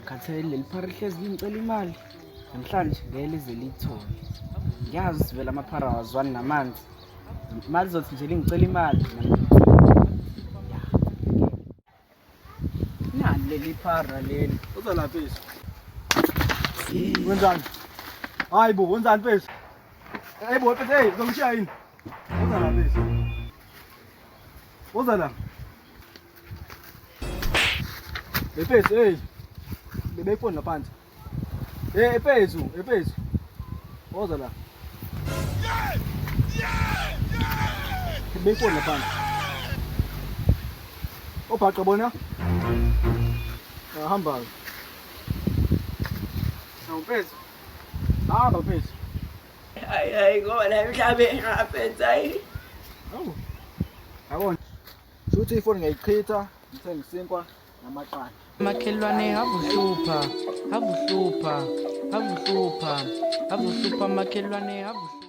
Khathele leli phara lihlezi lingicela imali. Namhlanje ngeke lize liyithole. Ngiyazi vele amaphara awazwani namanzi. Imali zothi nje lingicela imali. Nani leli phara leli? Uza lapha iso. Wenzani? Hayi bo, wenzani mfethu? Hey bo, mfethu, hey, uzongishiya yini? Uza lapha iso. Uza la. Mfethu, hey. Bebe ifoni laphansi. Hey, mfethu, mfethu. Uza la. Bebe ifoni laphansi. Obhaqa bona. Hamba. Mfethu. Hamba mfethu. Hayi ngoba la emhlabeni ngaphenza yini? Hawu. Yabona. Futhi ifoni ngayichitha, ngithenga isinkwa namaqanda. Makhelwane avuhlupha makhelwane